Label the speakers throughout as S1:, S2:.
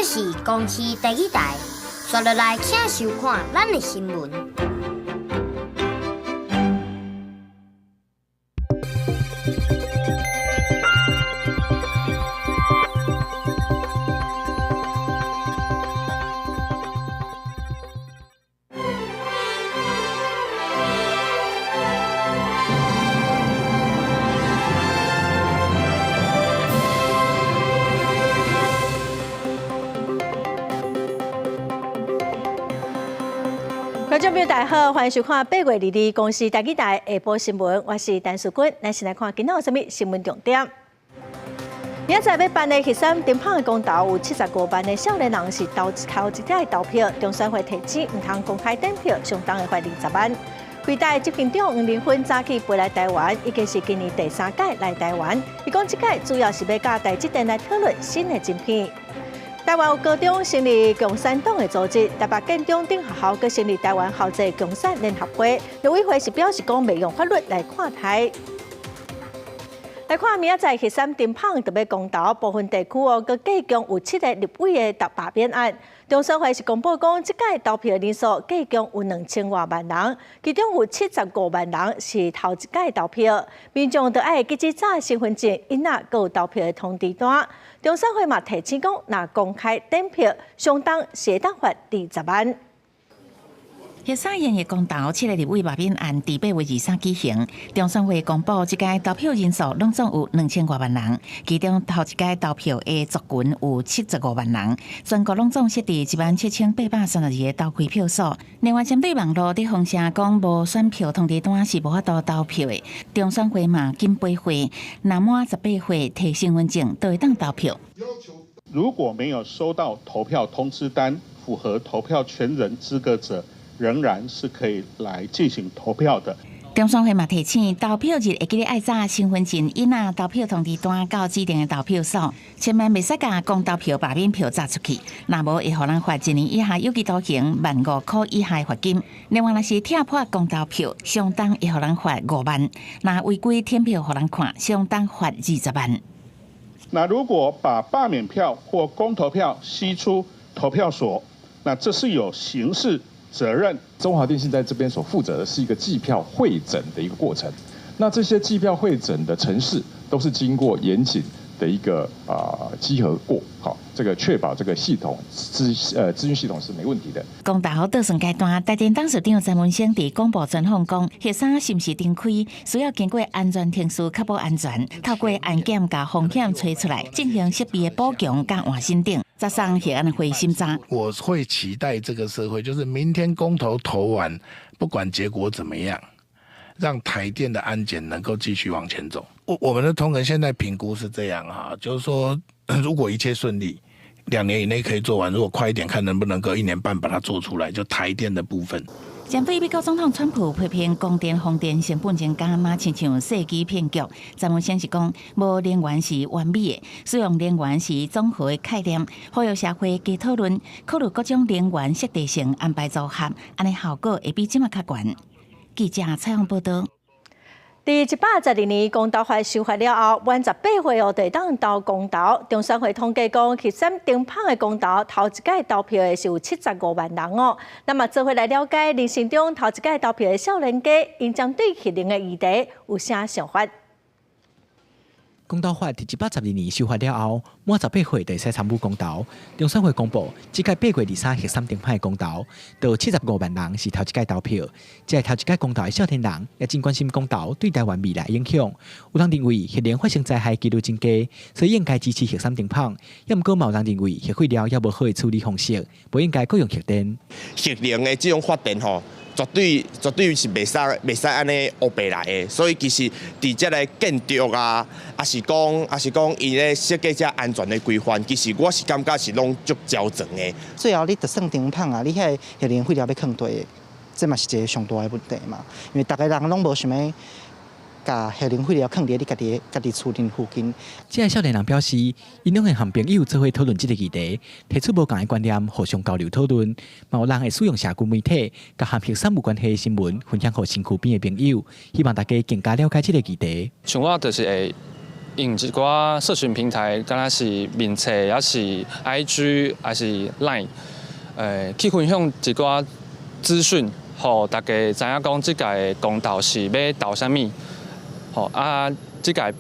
S1: 是公司第一台，刷落来请收看咱的新闻。
S2: 观众朋友大家好，欢迎收看8月2日公司台记台下晡新闻，我是陈淑君，咱先来看今仔有啥物新闻重点。明仔载要办的核三丁胖的公投，有75万的少年人是头一届投票，中选会提醒唔通公开点票，相当会罚20万。会台执行长黄仁勋早起飞来台湾，已经是今年第3届来台湾。伊讲这届主要是要甲台积电来讨论新的晶片。台湾有高中成立共产党的组织，台北建中等学校佮成立台湾校际共产联合会。陆委会是表示讲，未用法律来看台。来看明仔载核三丁胖特别公投，部分地区佮计共有7个立委的罢免案。中选会是公布讲，这届投票人数计共有2000多万人，其中有75万人是头一届投票。民众都爱记起早身份证、囡仔佮有投票的通知单。中选会嘛提醒讲，若公开点票，相当是会当罚20万。
S3: 核三现役公投7个立委罢免案，伫8月23举行。中选会公布，这届投票人数拢总有2000多万人，其中头一届投票的族群有75万人，全国拢总设置17832个投开票所。另外，针对网络伫放射讲无选票通知单是无法度投票的，中选会嘛紧背会，若满18岁提身份证都会当投票。
S4: 如果没有收到投票通知单，符合投票权人资格者，仍然是可以来进行投票的。
S3: 中选会嘛提醒，投票日会记得爱查身份证、囡仔投票通知单到指定的投票所，千万袂使甲公投票罢免票砸出去，若无会互人罚1年以下有期徒刑，15000块以下罚金。另外，若是踢破公投票，相当会互人罚5万；若违规填票互人看，相当罚20万。
S4: 那如果把罢免票或公投票吸出投票所，那这是有刑事责任。
S5: 中华电信在这边所负责的是一个计票汇整的一个过程，那这些计票汇整的程式都是经过严谨的一个稽核过，好，这个确保这个系统资讯系统是没问题的。
S3: 公投倒算阶段，台电董事长陈文生伫广播专访讲，核三是毋是停开，需要经过安全程序确保安全，透过安检甲风险吹出来，进行设备的补强甲换新顶。早上核安会审查，
S6: 我会期待这个社会，就是明天公投投完，不管结果怎么样，让台电的安检能够继续往前走。我们的同仁现在评估是这样哈，就是说，如果一切顺利，2年以内可以做完，如果快一点，看能不能够1年半把它做出来，就台电的部分。
S3: 针对美国总统川普批评供电、风电成本增加，嘛亲像世纪骗局。陈文生是讲，无能源是完美的，使用能源是综合的概念，呼吁社会加讨论，考虑各种能源适地性安排组合，安尼效果会比即马较悬。记者采访报道。
S2: 第112年公投法修法了后，满18岁就会当投公投。中选会统计讲，核三丁胖的公投头一届投票的是有75万人哦。那么做伙来了解，人生中头一届投票的少年家，因针对核能的议题有啥想法？
S7: 公投法第112年修法了后，满18岁就会使参与公投。中选会公布，这届8月23核三丁胖的公投，有75万人是头一届投票。这头一届公投的少年人也真关心公投对台湾未来影响。有人认为核能发生灾害几率增加，所以应该支持核三丁胖。也毋过，有人认为核废料也无好的处理方式，不应该改用核电。
S8: 核能的这种发电吼。绝对是袂使安尼黑白来的，所以其实伫这个建筑啊，也是讲伊咧设计这安全的规范，其实我是感觉是拢足较正的。
S9: 最后你得算丁胖啊，你遐核能废料要放对，这嘛是一个上大的问题嘛，因为大家人拢无想要甲核能废料放伫你家己厝顶附近。
S7: 这个少年人表示，因拢会和朋友做伙讨论这个议题，提出无同的观念，互相交流讨论。嘛有人会使用社区媒体，甲和核三有关系的新闻分享给身躯边的朋友，希望大家更加了解这个议题。
S10: 像我就是会用一寡社群平台，敢若是面册，也是 IG， 还是 Line， 去分享一寡资讯，互大家知影讲即届公投是要投啥物，吼啊，即届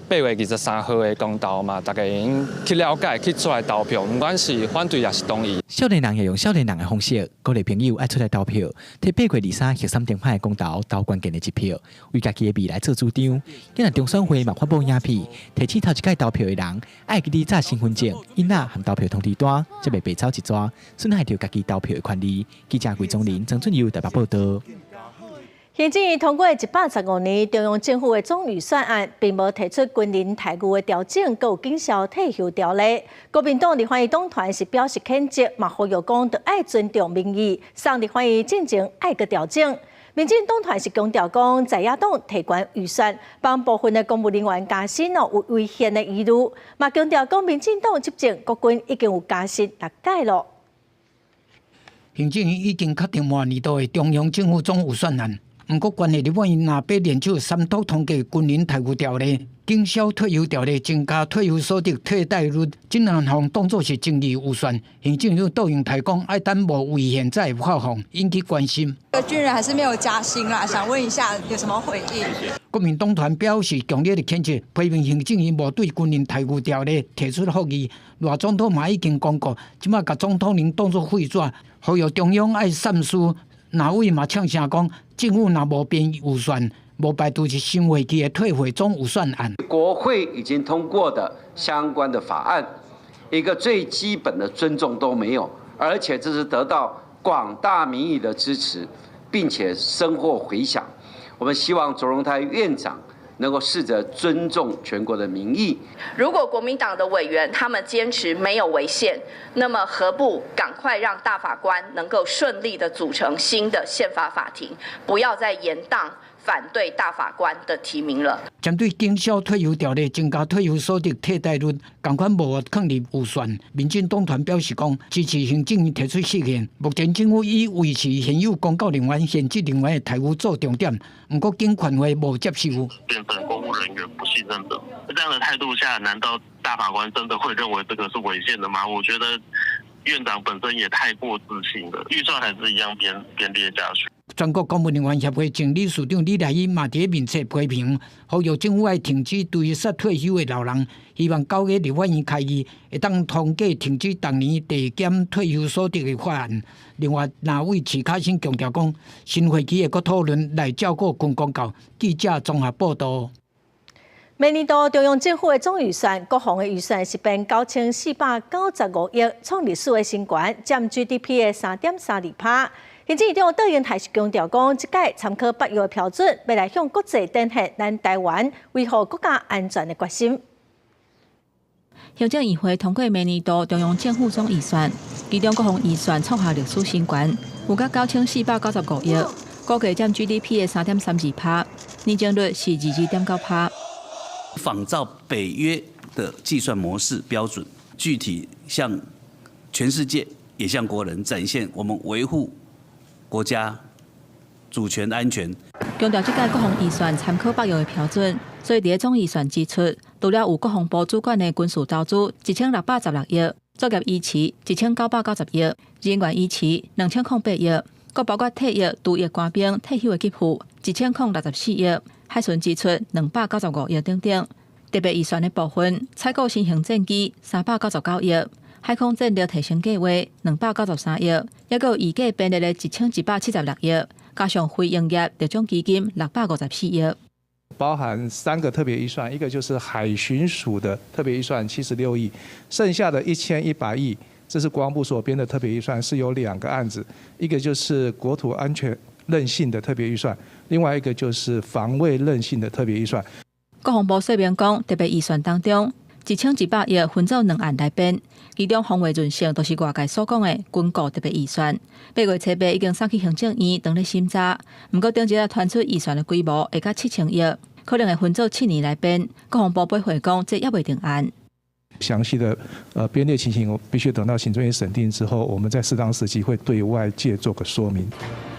S10: 8月23号的公投嘛，大家用去了解，去出来投票，不管是反对也是同意。
S7: 少年人也用少年人的方式，鼓励朋友爱出来投票，替8月23核3灯牌的公投投关键的一票，为家己的未来做主张。今日中选会嘛发布影片，提醒头一届投票的人，爱记得带身份证、囡仔和投票通知单，才袂被走一抓，损害到家己投票的权利。记者桂宗林、郑俊佑台北报道。
S2: 行政院通过115年中央政府的总预算案，并无提出军人待遇的调整，佮有警消退休条例。国民党立法院党团是表示谴责，嘛呼吁讲得爱尊重民意，上立法院进前爱个调整。民进党团是强调讲，在野党提关预算，帮部分的公务人员加薪有危险的疑虑，嘛强调讲民进党执政国军已经有加薪6届了。
S11: 行政院已经确定明年度的中央政府总预算案。不过，关系立法院若要联手三读通过军人待遇条例、警消退休条例、增加退休所得替代率，这两项当作是争议预算。行政院倒用台讲，爱等无危险再发放，引起关心。
S12: 军人还是没有加薪啦，想问一下有什么回应？
S11: 国民党团表示强烈的谴责，批评行政院无对军人待遇条例提出复议。赖总统嘛已经讲过，即马甲总统令当作废纸，呼吁中央爱三思。哪位嘛呛声讲，政府若无编预算，无排除是新会期的退回总预算案。
S13: 国会已经通过的相关的法案，一个最基本的尊重都没有，而且这是得到广大民意的支持，并且深获回响。我们希望卓荣泰院长能够试着尊重全国的民意。
S14: 如果国民党的委员他们坚持没有违宪，那么何不赶快让大法官能够顺利的组成新的宪法法庭，不要再延宕反对大法官的提名了。
S11: 针对警消退休条例增加退休所得替代率，同款无放入预算。民进党团表示讲，支持行政院提出释宪。目前政府以维持现有公告人员、现职人员的待遇做重点，不过经权会无接受。
S15: 变成公务人员不信任的这样的态度下，难道大法官真的会认为这个是违宪的吗？我觉得院长本身也太过自信了，预算还是一样编列下去。
S11: 全国公务人员协会前理事长李来义嘛伫面册批评，呼吁政府爱停止对杀退休的老人，希望9月立法院开议，会当通过停止当年递减退休所得的法案。另外，哪位徐卡新强调讲，新会期会阁讨论来照顾军公教。记者综合报道。
S2: 明年度中央政府的总预算，国防的预算是变9495亿，创历史的新高，占 GDP 的3.32%。行政院长邓英还是强调讲，这届参考北约的标准，要来向国际展现咱台湾维护国家安全的决心。
S16: 行政议会通过明年度中央政府总预算，其中国防预算创下历史新高，有到9495亿，估计占 GDP 的3.32%，年增率是22.9%。
S17: 仿照北约的计算模式标准，具体向全世界也向国人展现我们维护国家主权安全。
S16: 强调这届国防预算参考北约的标准，所以伫总预算支出，除了有国防部主管的军事投资1616亿，作业医持1990亿，人员医持2008亿，佮包括退役驻役官兵退休的给付1064亿。海巡支出295亿等等，特别预算的部分，采购新型战机399亿，海空战力提升计划293亿，也有预计编列的1176亿，加上非营业特种基金654亿。
S18: 包含3个特别预算，一个就是海巡署的特别预算76亿，剩下的1100亿，这是国防部所编的特别预算，是有2个案子，一个就是国土安全韧性的特别预算，另外一个就是防卫韧性的特别预算。
S16: 国防部说明讲，特别预算当中，1100亿分做2案来编，其中防卫韧性都是外界所讲的军购特别预算。8月初8已经送去行政院等咧审查，不过顶一日传出预算的规模会到7000亿，可能会分做7年来编。国防部驳回讲，这也未定案。
S18: 详细的编列情形，我必须等到行政院审定之后，我们在适当时机会对外界做个说明。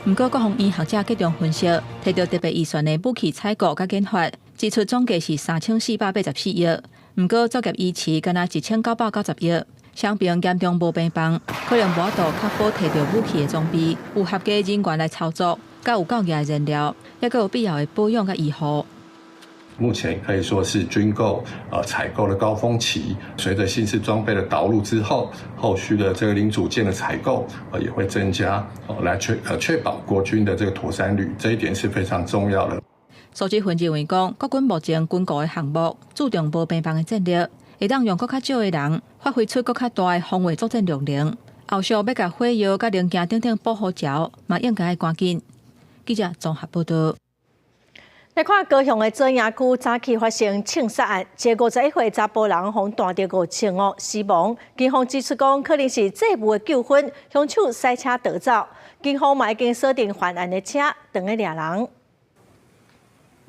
S16: 不过，国防院学者集中分析，提到特别预算的武器采购甲研发，支出总计是3484亿，不过作业延迟敢若1990亿。伤病严重无病房，可能无法度确保摕到武器的装备，有合格人员来操作，甲有够用的燃料，也有必要的保养甲医护。
S19: 目前可以说是军购采购的高峰期，随着新式装备的导入之后，后续的这个零组件的采购也会增加，来确保国军的这个妥善率，这一点是非常重要的。
S16: 苏志芬认为讲，国军目前军购的项目注重无病房的战略，会当用更较少的人发挥出更较大的防卫作战能力。后续要甲火药甲零件等等保护条，嘛应该赶紧。记者综合报道。
S2: 来看高雄的左营区早起发生枪杀案，一个51岁查甫人被弹着5枪死亡。警方指出讲，可能是这部的纠纷，凶手驶车逃走。警方嘛已经锁定犯案的车，等来抓人。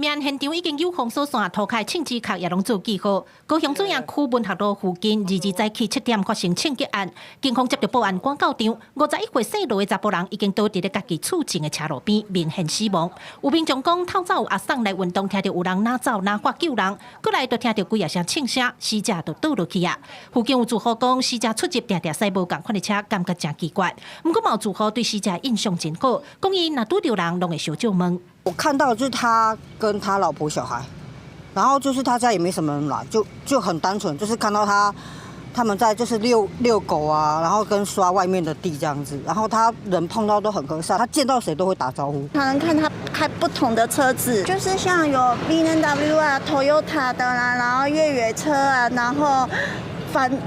S20: 命案现场已经有封锁线、涂开枪支壳，也拢做记号。高雄左营区文学路附近22早起7点发生枪击案，警方接到报案赶到场，51岁细路的查甫人已经倒伫咧家己厝前的车路边，明显死亡。有民众讲，透早有阿送来运动，听到有人拿走拿发救人，过来就听到几啊声枪声，死者就倒落去啊。附近有住户讲，死者出入定定驶无共款的车，感觉真奇怪。不过嘛有住户对死者印象真好，讲伊若拄着人，拢会小酒问。
S21: 我看到就是他跟他老婆小孩，然后就是他家也没什么人来，就很单纯，就是看到他们在就是遛狗啊，然后跟刷外面的地这样子，然后他人碰到都很和善，他见到谁都会打招呼。
S22: 常常看他开不同的车子，就是像有 BMW 啊、Toyota 的啦，然后越野车啊，然后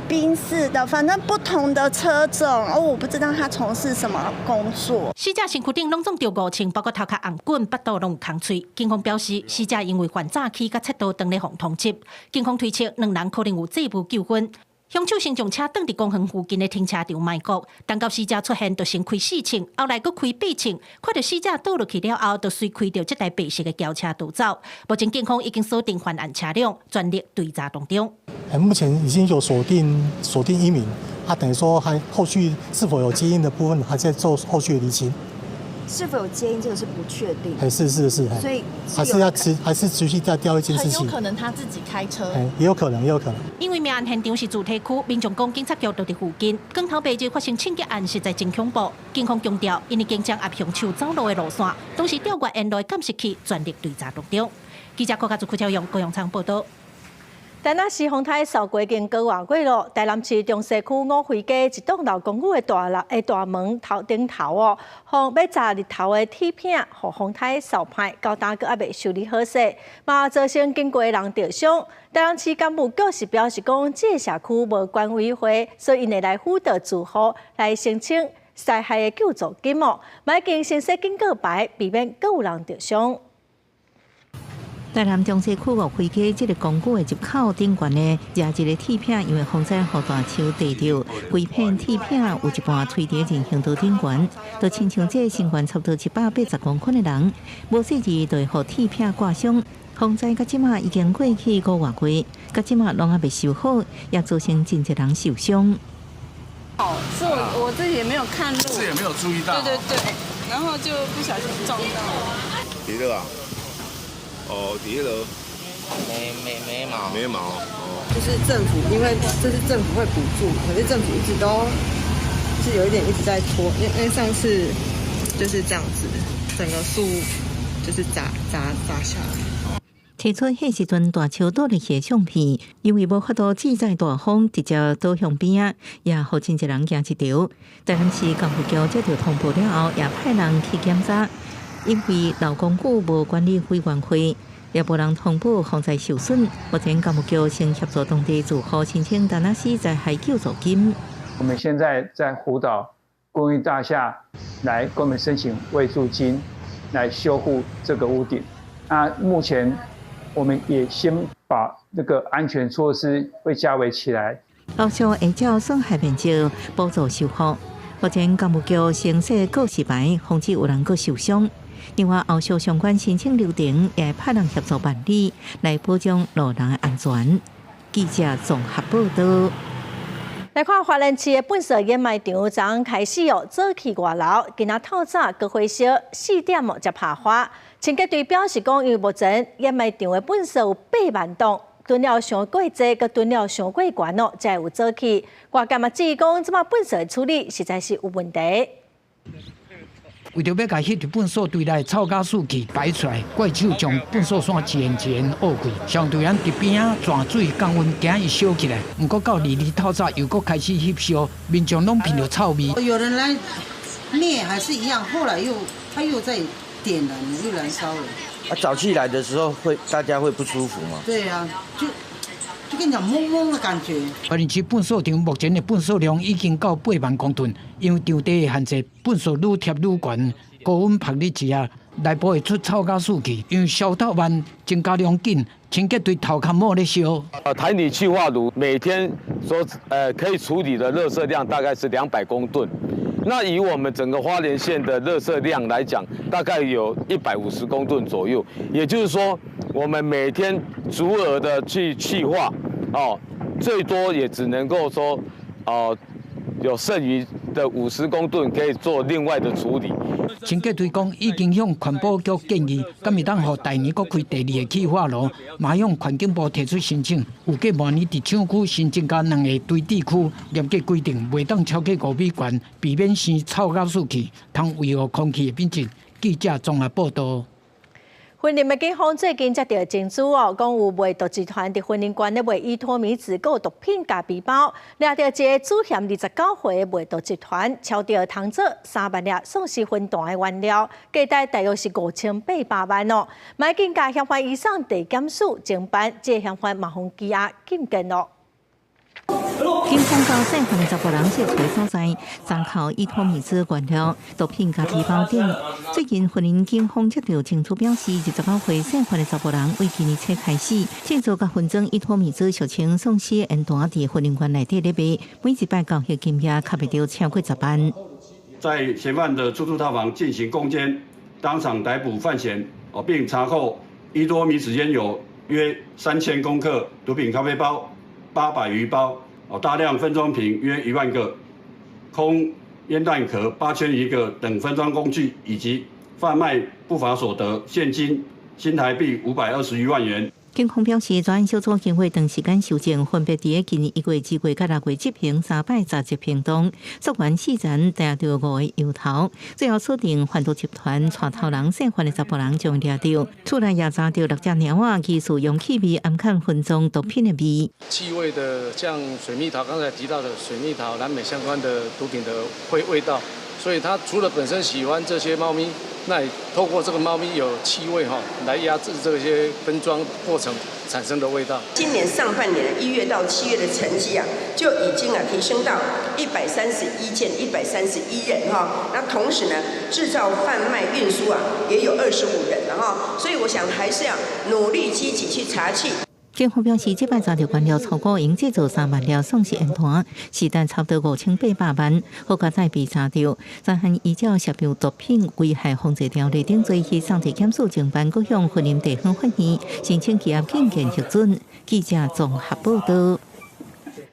S22: 宾士的，反正不同的车种，我不知道他从事什么工作。
S20: 死者身躯顶拢总着5枪，包括头壳红棍、腹肚拢有空碎。警方表示，死者因为犯早起甲切刀当咧互通缉，警方推测2人可能有这部纠纷。凶手先将车挡伫公园附近的停车场卖国，等到死者出现，就先开4枪，后来佫开8枪，看到死者倒落去了后，就随开着这台白色的轿车逃走。目前警方已经锁定犯案车辆，全力追查当中。
S23: 目前已经有锁定1名，等于说还后续是否有接应的部分，还在做后续的厘清。
S22: 是否有接应这个是不确定。
S23: 是，所以还是持续在调一监视器。
S22: 很有可能他自己开车。
S23: 也有可能。
S20: 因为命案现场是主题区，民众讲警察局就伫附近，光头白日发生枪击案实在真恐怖。警方强调，因已经将押凶手走路的路线，同时调阅沿路的监视器，全力追查当中。记者郭家朱用高雄仓报道。
S2: 台南市丰泰扫过境高华贵路，台南市中西区五惠街一栋老公寓的大门顶头要炸日头的铁片，互丰泰扫派到今个还未修理好势，嘛造成经过的人受伤。台南市干部局是表示讲，这社区无管委会，所以因会来辅导住户来申请灾害的救助金嘛已经先设警告牌，避免更有人受伤。
S24: 台南中西区五惠街这个公寓的入口顶悬的夹一个铁片，因为风灾和大树地着，规片铁片有一半垂伫人行道顶悬，就亲像这身悬差不多780公分的人，无细致就会互铁片刮伤。风灾到即马已经过去5外月，到即马拢还未修好，也造成真侪人受伤。
S25: 是我自己也没有看路，
S26: 是也没有注意到。
S25: 对，然后就不小心撞到了。
S26: 跌了啊？跌了。没毛。
S27: 就是政府，因为这是政府会补助，可是政府一直都是有一点一直在拖，因为上次就是这样子，整个树就是砸下来。
S24: 提出迄时阵大树倒落去的相片，因为无法度制裁大风，直接倒向边啊，也互真侪人惊一跳。台南市干部局接到通报了后，也派人去检查，因为老公寓无管理委员会，也无人通报防灾受损。目前干部局先协助当地住户申请台南市灾害救助金。
S28: 我们现在在辅导公寓大厦来跟我们申请慰助金，来修护这个屋顶。目前我们也先把这个安全措施会加围起来，
S24: 后续会照损害面积补助修复。目前干部局先设告示牌，防止有人佫受伤。另外，后续相关申请流程也派人协助办理，来保障路人的安全。记者综合报道。
S2: 来看花莲市的本色燕麦场，昨开始早起外楼，今仔透早阁火烧，4点才拍花。清洁队表示讲，因为目前掩埋场的本数有8万吨，囤了上过济，佮囤了上过悬哦，才有做起。外界嘛质疑讲，即马本数的处理实在是有问题。
S11: 为着要甲迄日本所堆来臭甲水气排出来，怪手将粪扫山一前挖开，相对人伫边仔泉水降温，惊伊烧起来。毋过到2日透早又开始翕烧，民众拢闻到臭味。
S1: 有人来灭还是一样，后来他又在点燃，又燃烧了。
S3: 早期来的时候大家会不舒服吗？
S1: 对啊，就跟你讲懵懵的感觉。
S11: 花莲市粪扫场目前的粪扫量已经到8万公吨，因为场地的限制，粪扫愈贴愈悬，高温曝日之下，内部会出臭甲水气，因为消透慢，增加量紧，清洁队头壳摸咧烧。
S4: 台泥气化炉每天可以处理的垃圾量大概是200公吨。那以我们整个花莲县的垃圾量来讲，大概有150公吨左右。也就是说，我们每天足额的去气化，最多也只能够说，有剩余的50公吨可以做另外的处理。
S11: 清洁队讲已经向环保局建议，敢会当予大年搁开第2个气化炉，马向环境部提出申请。有计明年伫厂区新增加2个堆置区，严格规定袂当超过5米悬，避免生臭甲水气，通危害空气的品质。记者综合报道。
S2: 婚林的警方最近接到证据哦，讲有卖毒集团伫婚林县咧卖依托米子、有毒品加皮包，抓到一个主嫌29岁的卖毒集团，超到通做3万粒丧尸分弹的原料，价值大约是5800万哦。买警甲嫌犯以上地检署侦办，这嫌犯马上羁押禁见哦。
S24: 警方到涉犯10个人涉罪所在，参考依托米子原料、毒品加皮包等。最近，婚林警方接到证据表示，29岁涉犯的10个人，为今年初开始制造甲分装依托米子，俗称丧尸烟弹，伫婚林县内底咧卖，每一摆交易金额卡不到超过10万。
S5: 在嫌犯的出租套房进行攻坚，当场逮捕犯嫌，并查扣依托米子烟油约3000公克，毒品咖啡包800余包，大量分装瓶约1万个，空烟弹壳8000余个等分装工具，以及贩卖不法所得现金新台币520余万元。
S24: 警方表示，专案小组经过长时间修正，分别伫今年1月、2月、6月执行3摆查缉行动，溯源4人抓到5个由头，最后锁定贩毒集团带头人涉犯的10个人，将抓到。厝内也查到6只猫仔，疑似用气味暗看分装毒品的味。
S6: 气味的，像水蜜桃刚才提到的水蜜桃、蓝莓相关的毒品的味道，所以它除了本身喜欢这些猫咪。那也透过这个猫咪有气味来压制这些分装过程产生的味道。
S8: 今年上半年1月到7月的成绩就已经提升到131件131人那同时呢，制造、贩卖、运输也有25人了所以我想还是要努力积极去查缉。
S24: 警方表示，这摆查到原料超过用制造3万粒丧尸烟弹，时单差不多5800万，好加再被查到。专案依照涉用毒品危害防治条例等罪去送地检署侦办，各向婚姻地方法院申请羁押禁见核准。记者综合报道。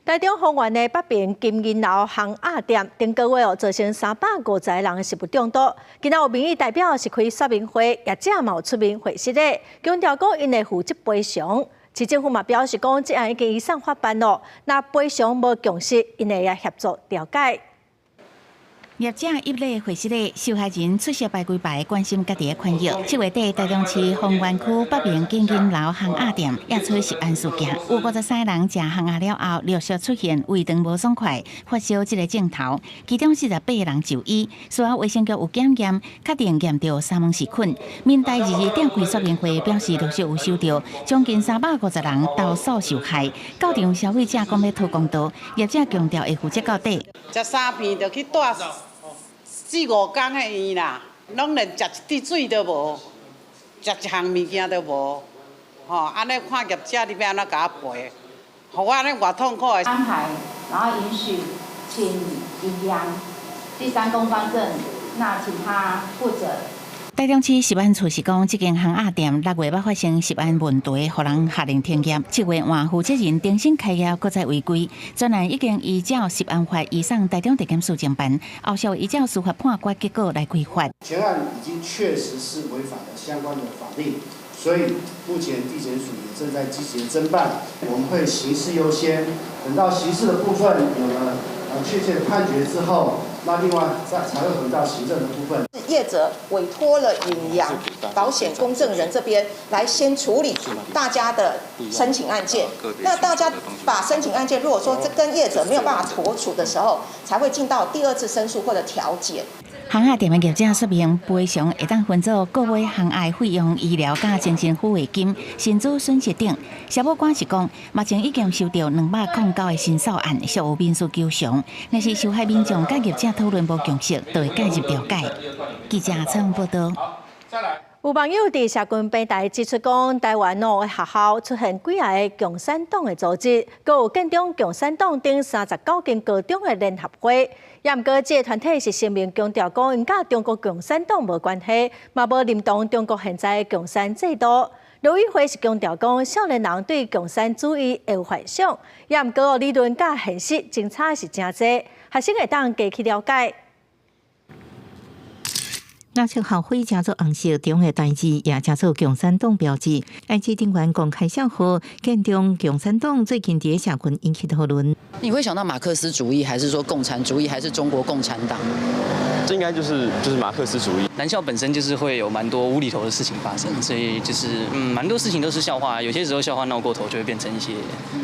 S2: 台中丰原的北边金银楼巷鸭店，顶个月造成350人食物中毒。今仔有民意代表是开说明会，业者嘛有出面回释的，强调讲因会负责赔偿。市政府嘛表示讲，这案已经移送法办咯，那赔偿无共识，因会也协助调解。
S9: 业者一类回释咧，受害人出席排规排，关心家己的权益。7月底，台中市丰原区北面金银楼巷鸭店也出食案事件，有53人食巷鸭了后，陆续出现胃肠无爽快、发烧这个症头，其中48人就医。随后卫生局有检验，确定验到三门氏菌。民代22点开说明会表示，陆续有收到将近350人投诉受害。到场消费者讲要讨公道，业者强调会负责到底。
S10: 食3片就去带4、5天的院啦，拢连食一滴水都无，食一项物件都无，安尼看业者你要安怎甲我赔？互我安尼偌痛苦的
S29: 安排，然后允许请阴阳第3公方证，那请他负责。
S9: 台中市食安处是讲，这间巷仔店6月要发生食安问题，互人下令停业。7月换负责人重新开业，搁再违规。专案已经依照食安法移送台中地检署侦办，后续依照司法判决结果来规范。
S7: 前案已经确实是违反了相关的法令，所以目前地检署也正在积极的侦办。我们会刑事优先，等到刑事的部分有了确切的判决之后，那另外才会回到行政的部分。
S12: 业者委托了允阳保险公证人这边来先处理大家的申请案件。那大家把申请案件，如果说这跟业者没有办法妥处的时候，才会进到第2次申诉或者调解。
S9: 巷仔店的业者说明，赔偿会当分做购买巷仔费用、医疗甲精神抚慰金、薪资损失等。消保官是讲，目前已经收到209个申诉案，属有民事求偿。若是受害民众甲业者讨论无共识，就会介入调解。记者曾报道。
S2: 有网友伫社群平台指出讲，台湾的学校出现几个共产党的组织，阁有建中共产党等39间高中的联合会。也毋过，这个团体是声明强调讲，因甲中国共产党无关系，嘛无认同中国现在的共产制度。刘宇辉是强调讲，少年人对共产主义会有幻想，也毋过理论甲现实真差是真济，学生会当加去了解。
S24: 那次校徽加做红色中的代志，也加做共产党标志。IG 顶管公开笑话，建中共产党最近伫社群引起讨论。
S13: 你会想到马克思主义，还是说共产主义，还是中国共产党？
S14: 这应该就是马克思主义。
S15: 男校本身就是会有蛮多无厘头的事情发生，所以就是蛮多事情都是笑话，有些时候笑话闹过头就会变成一些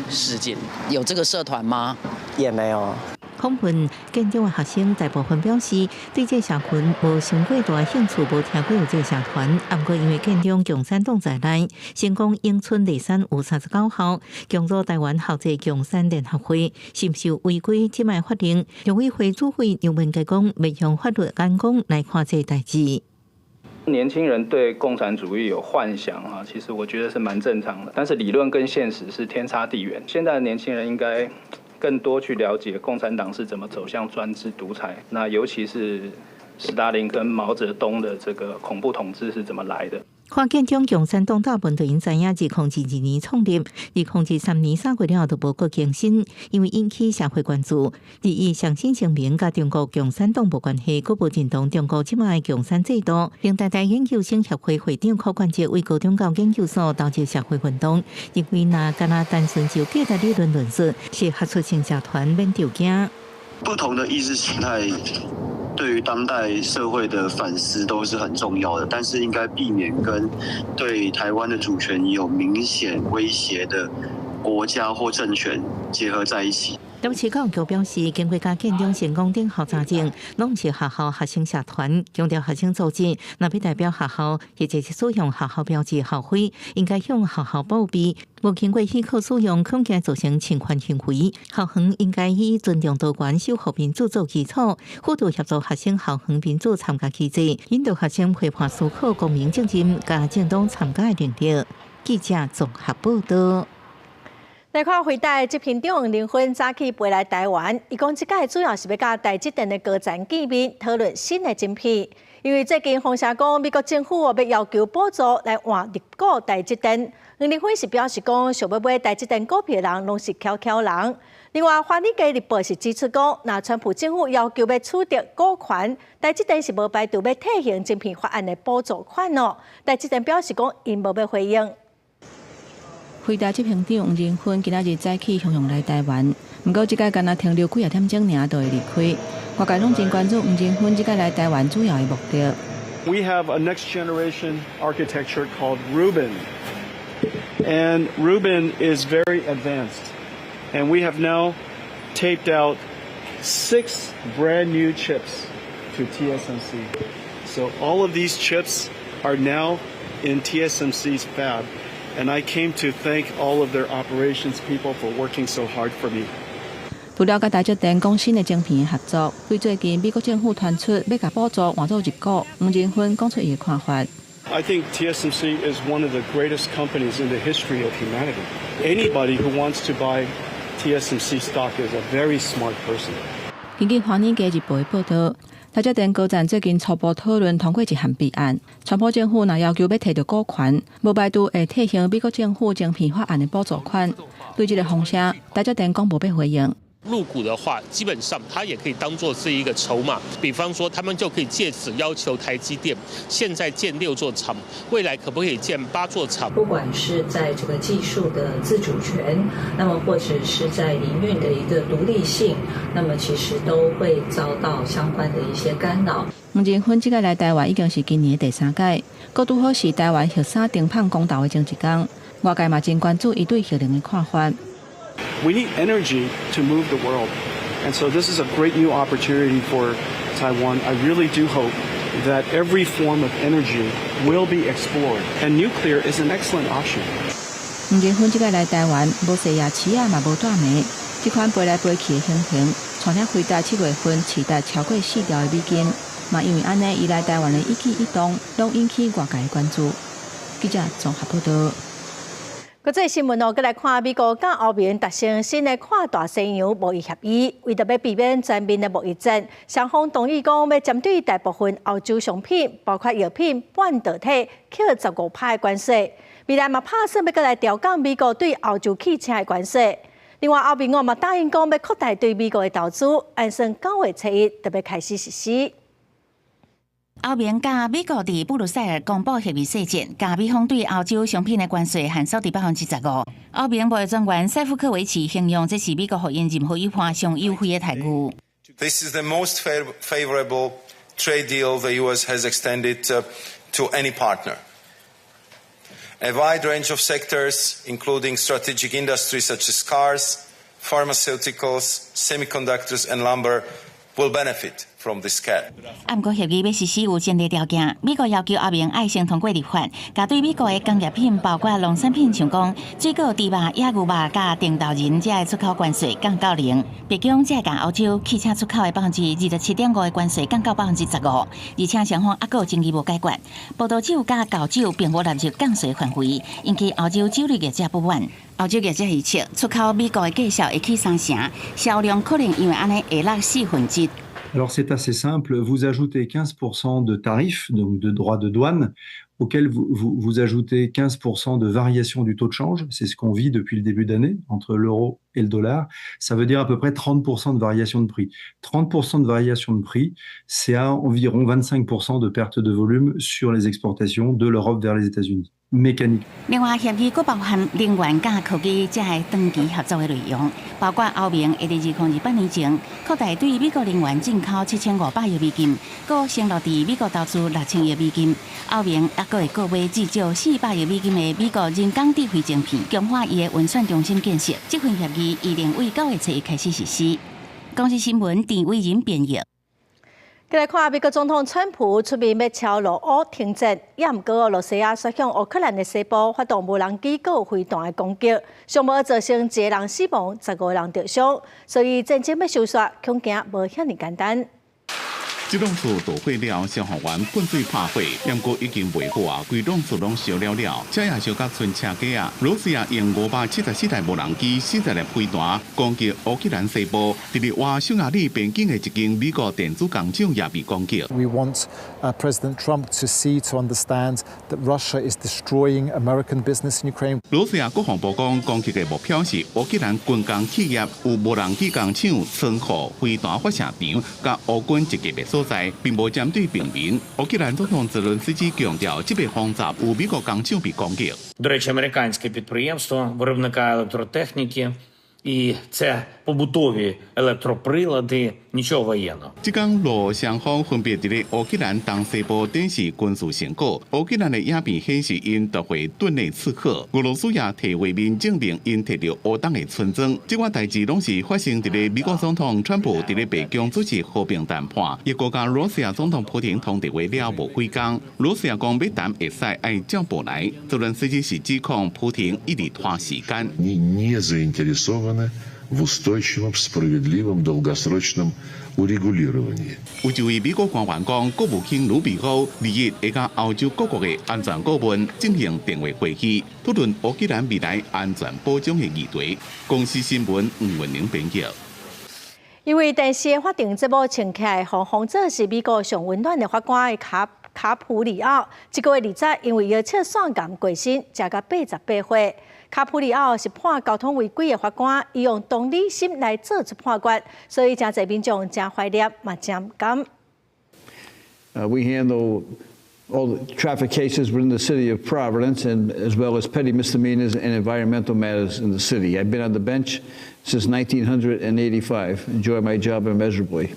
S15: 事件。
S13: 有这个社团吗？
S14: 也没有。
S24: 访问建中的学生大部分表示，对这社群无上过大兴趣，无听过有这社团。不过因为建中共产党在内，成功永春内山有39校，共组台湾校际共产联合会，深受违规。即卖法令，陆委会主委杨文杰讲，未用法律眼光来看这代志。
S28: 年轻人对共产主义有幻想啊，其实我觉得是蛮正常的。但是理论跟现实是天差地远。现在的年轻人应该更多去了解共产党是怎么走向专制独裁，那尤其是史达林跟毛泽东的这个恐怖统治是怎么来的。
S24: 看建中共产党大部分因知影2002年创立，2003年3月了都无过更新，因为引起社会关注。第一，相信声明甲中国共产党无关系，佫无认同中国即卖共产制度。并台大研究生协会会长柯冠杰为高中教研究所投入社会运动，认为若干那单纯就价值理论论述，是学术性社团免条件。
S16: 不同的意识形态对于当代社会的反思都是很重要的，但是应该避免跟对台湾的主权有明显威胁的国家或政权结合在一起。
S24: 台北市教育局表示，经过甲建中成功等校查证，拢是学校学生社团，强调学生组织若要代表学校，或者是使用学校标志校徽，应该向学校报备。无经过许可使用，恐惊造成侵权行为。校方应该以尊重多元、守护民主做基础，辅导协助学生校方民主参加机制，引导学生批判思考公民政治，加政党参加的能力。记者综合报道。
S2: 来看回台执行长林婚早起飞来台湾，伊讲即届主要是要甲台积电的高层见面，讨论新的晶片。因为最近风声讲美国政府要要求补助来换入股台积电，林婚是表示讲想要买台积电股票的人拢是巧巧人。另外，《华尔街日报》是指出讲，若川普政府要求要取得股权，台积电是无排除要退行晶片法案的补助款哦。台积电表示讲，因无要回应。
S17: 回答执行长林婚今仔日早起向来台湾，不过即届敢若停留几啊点钟尔就会离开。外界拢真关注林婚即届来台湾主要的目的。
S18: We have a next generation architecture called Rubin, and Rubin is very advanced, and we have now taped out 6 brand new chips to TSMC. So all of these chips are now in TSMC's fab. And I came to thank all of their operations people for working so hard for me.
S17: 除了甲台积电讲新的晶片合作，对最近美国政府传出要甲补助换做入股，黄仁勋讲出伊的看法。
S18: I think TSMC is one of the greatest companies in the history of humanity. Anybody who wants to buy TSMC stock is a very smart person.
S17: 根据华尔街日报的报道，台积电高层最近初步讨论通过一项备案，川普政府若要求要摕到股权，无排除会退行美国政府晶片法案的补助款。对这个风声，台积电讲无要回应。
S3: 入股的话，基本上它也可以当作是一个筹码，比方说他们就可以借此要求台积电现在建6座厂，未来可不可以建8座厂？
S19: 不管是在这个技术的自主权，那么或者是在营运的一个独立性，那么其实都会遭到相关的一些干扰。
S17: 黄金芬这个来台湾已经是今年的第3届，搁拄好是台湾核三顶棒公投的前一天，外界嘛真关注伊对核能的看法。
S18: We need energy to move the world. And so this is a great new opportunity for Taiwan. I really do hope that every form of energy will be explored. And nuclear is an excellent option.
S17: 黄金芬这个来台湾，无西夜市啊，嘛无大暝，这款飞来飞去的行程，传了回答7月份期待超过4兆的美金。嘛，因为安尼，伊来台湾的一举一动，拢引起外界关注。记者综合报道。
S2: 国际新闻再来看，美国甲欧盟达成新的跨大西洋贸易协议，为着要避免全面的贸易战，双方同意讲要针对大部分欧洲商品，包括药品、半导体，扣15%的关税。未来嘛打算要再来调降美国对欧洲汽车的关税。另外，欧盟嘛答应讲要扩大对美国的投资，按算9月7日就要开始实施。
S9: 欧盟甲美国伫布鲁塞尔公布协议细节，甲美方对欧洲商品的关税限缩伫15%。欧盟贸易专员塞夫科维奇形容这是美国互因任何一方上优惠的待遇。
S20: This is the most favorable trade deal the U.S. has extended to any partner. A wide range of sectors, including strategic industries such as cars, pharmaceuticals, semiconductors, and lumber, will benefit from this cap.
S9: 不过协议要实施有前提条件，美国要求欧盟爱先通过立法，甲对美国的工业品，包括农产品，像讲水果、猪肉、野牛肉、甲电豆仁这的出口关税降到0。北京这甲欧洲汽车出口的27.5%的关税降到15%，而且双方还有争议无解决。葡萄酒甲高酒并无纳入降税范围，引起欧洲酒类业者不满。欧洲业者预测出口美国的价销会起3成，销量可能因为安尼会落1/4。
S21: Alors c'est assez simple, vous ajoutez 15% de tarifs, donc de droits de douane, auxquels vous ajoutez 15% de variation du taux de change, c'est ce qu'on vit depuis le début d'année, entre l'euro et le dollar, ça veut dire à peu près 30% de variation de prix. 30% de variation de prix, c'est à environ 25% de perte de volume sur les exportations de l'Europe vers les États-Unis. mécanique.
S9: 另外，协议佫包含能源甲科技这系长期合作的内容，包括欧盟会伫2028年前扩大对美国能源进口7500亿美金，佫承诺伫美国投资6000亿美金。欧盟还佫会购买至少400亿美金的美国人工智慧晶片，强化伊的运算中心建设。这份协议预定为9月7日开始实施。公司新闻郑伟仁编译。
S2: 再来看美国总统川普出面要敲罗欧停战，也毋过俄罗斯啊，向乌克兰的西部发动无人机构飞弹的攻击，上无造成1个人死亡，15个人受伤，所以战争要收煞，恐惊无遐尼简单。
S22: 这栋厝大火了，消防员灌水拍火，不过已经袂火啊，规栋厝拢烧了了。这也烧甲村车架啊。罗斯亚用574台无人机、40粒飞弹攻击乌克兰西部，伫咧瓦匈牙利边境的一间美国电子工厂也被攻击。
S23: We want President Trump to see, to understand that Russia is destroying American business in Ukraine.
S22: 罗斯亚国防部讲，攻击的目标是乌克兰军工企业有无人机工厂、仓库、飞弹发射场，甲乌军一级别所在，并无针对平民。乌克兰总统泽伦斯基强调，这笔轰炸有美国工厂被攻击。
S25: До речі, американське підприємство виробника електротехніки і це побутові електроприлади, нічого воєнного.
S22: 即间罗双方分别伫咧乌克兰东西部展示军事成果。乌克兰的影片显示因夺回顿内刺客，俄罗斯也提画面证明因摕到乌东的村庄。这款代志拢是发生伫咧美国总统川普伫咧北京主持和平谈判，伊国家罗斯亚总统普京通电话了无几天。罗斯亚讲要谈会使按照步来，泽伦斯基是指控普京一直拖时间。
S26: в устойчивом, справедливом, долгосрочном урегулировании.
S22: 有一位美国官员讲，国务卿卢比奥2日会甲欧洲各国的安全顾问进行电话会议，讨论乌克兰未来安全保障的议题。公司新闻吴文玲编辑。
S2: 因为电视的法庭节目请起来，防者是美国上温暖的法官的卡普里奥，这个月20日因为腰切线杆过身，食到88岁。卡普里奥是判交通违规的法官，伊用同理心来做出判决，所以真侪民众真怀念，嘛真感。
S1: We handle all the traffic cases within the city of Providence, and as well as petty misdemeanors and environmental matters in the city. I've been on the bench since 1985. Enjoy my job immeasurably.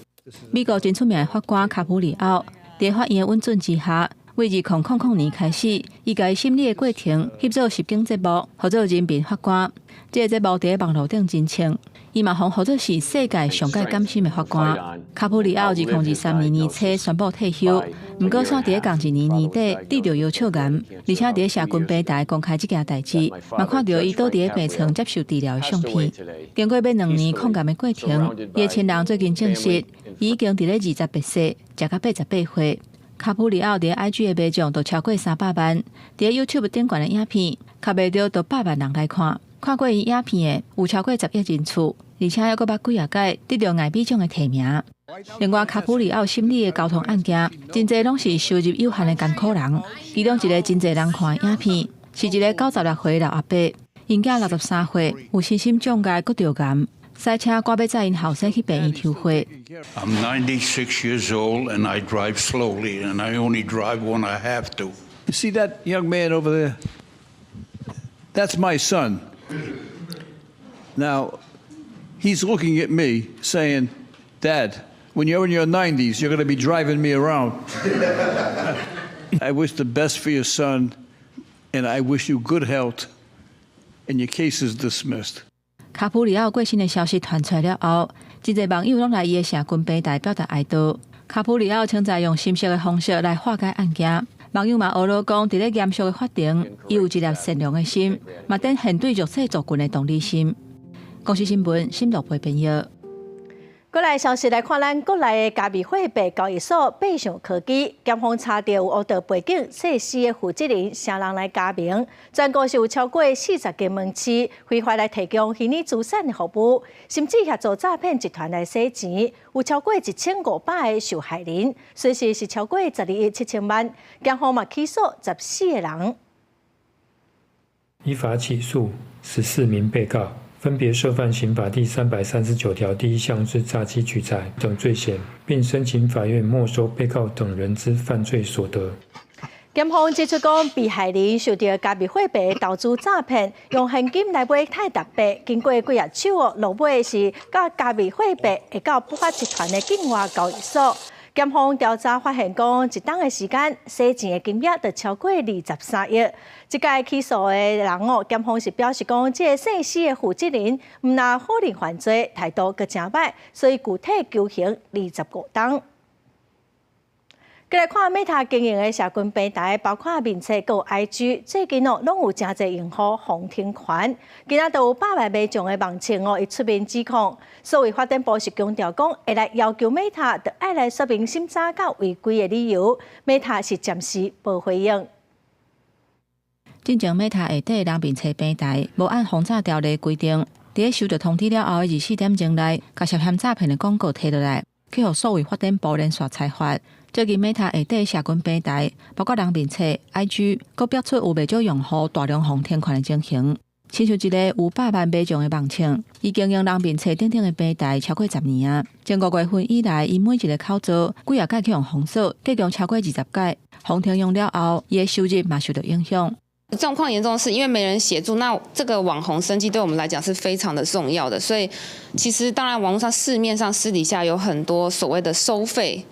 S17: 美国真出名的法官卡普里奥，在法院温准之下，为2000年开始，伊家审理的过程翕做实景节目，合作人民法官。这个节目在网络顶真清，伊嘛互合作是世界上界甘心的法官。卡普里奥2023年年初宣布退休，不过煞伫同一年年底得到腰鞘癌，而且伫社群平台公开这件代志，嘛看到伊倒伫病床接受治疗的相片。经过要2年抗癌的过程，伊的亲人最近证实，伊已经伫咧28岁，食到88岁。卡普里奥伫 IG 的卖将都超过300万，伫 YouTube 顶悬的影片，卡卖到都100万人来看。看过伊影片的有超过10亿人次，而且还佫捌几啊届得到艾美奖的提名。另外，卡普里奥审理的交通案件，真侪拢是收入有限的艰苦人。其中一个真侪人看的影片，是一个96岁老阿伯，因囝63岁，有身心障碍，佫着癌，赛车赶要载因后生去病院抽血。
S4: I'm 96 years old and I drive slowly and I only drive when I have to.
S1: You see that young man over there? That's my son.
S4: Now, he's looking at me saying, Dad, when you're in your 90s, you're going to be driving me around.
S1: I wish the best for your son, and I wish you good health, and your case is dismissed.
S17: 卡普里奥过身的消息传出来了后，真侪网友拢来伊的社群平台表达哀悼。卡普里奥称在用深色的方式来化解案件。网友嘛，俄罗讲，伫咧严肃的法庭，伊有一粒善良的心，嘛展现对弱势族群的同理心。公司新闻新竹陪编译。
S2: 过来消息来看，咱国内的加密货币交易所北上科技检方查到有乌道背景涉事的负责人啥人来加名，全国是有超过40间门市非法来提供虚拟资产的服务，甚至协助诈骗集团来洗钱，有超过1500个受害人，损失是超过12亿7千万。检方嘛起诉14个人，
S5: 依法起诉14名被告。分别涉犯刑法第339条第1项之诈欺取财等罪嫌，并申请法院没收被告等人之犯罪所得。
S2: 检方指出讲，被害人受到加密货币投资诈骗，用现金来买泰达币，经过几啊手落尾是甲加密货币会到不法集团的境外交易所。检方调查发现，讲一档的时间，洗钱的金额就超过23亿。这届起诉的人哦，检方是表示讲，这个涉事的负责人唔拿可能犯罪，态度阁真歹，所以具体求刑25档。再来看 Meta 经营的社群平台，包括面册、有 IG， 最近哦，拢有真侪用户红听权。今仔都有100万枚种的网情哦，伊出面指控。所以发展部是强调讲，会来要求 Meta 得爱来说明审查甲违规的理由。Meta 是暂时无回应。
S17: 进前 Meta 下底人面册平台无按防诈条例规定，伫收到通知了后的24点钟内，甲涉嫌诈骗的广告摕落来，去互所谓发展部连续裁罚。最近 Meta 下底社群平台，包括人面册、IG， 佫标出有袂少用户大量红听权的情形。亲像一个有100万买种的网情，伊经营人面册等等的平台超过10年啊。从5月份以来，伊每一个口罩几啊届去用封锁，计共超过20届。红听用了后，伊的收入嘛受到影响。
S6: 状况严重的是，因为没人协助，那这个网红生计对我们来讲是非常的重要的。所以，其实当然网络上市面上私底下有很多所谓的收费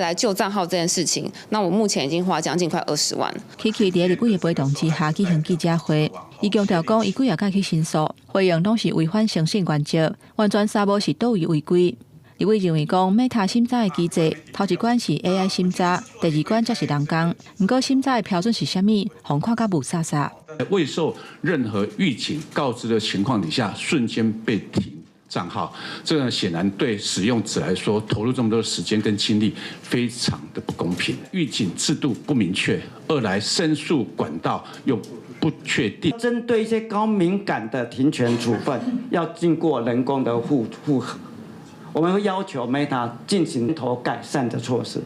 S6: 来救账号这件事情。那我目前已经花将近快20万。
S17: Kiki 伫立委的陪同之下举行记者会，伊强调讲，伊几啊届去申诉，回应拢是违反诚信原则，完全查无是倒位违规。立委认为讲 ，Meta 审查的机制，头一关是 AI 审查，第二关才是人工。不过审查的标准是啥物，互看甲无煞煞。
S8: 未受任何预警告知的情况底下，瞬间被停账号，这个显然对使用者来说，投入这么多时间跟精力，非常的不公平。预警制度不明确，二来申诉管道又不确定。
S10: 针对一些高敏感的停权处分，要经过人工的
S7: 我们会要求 Meta 进行头改善的措施。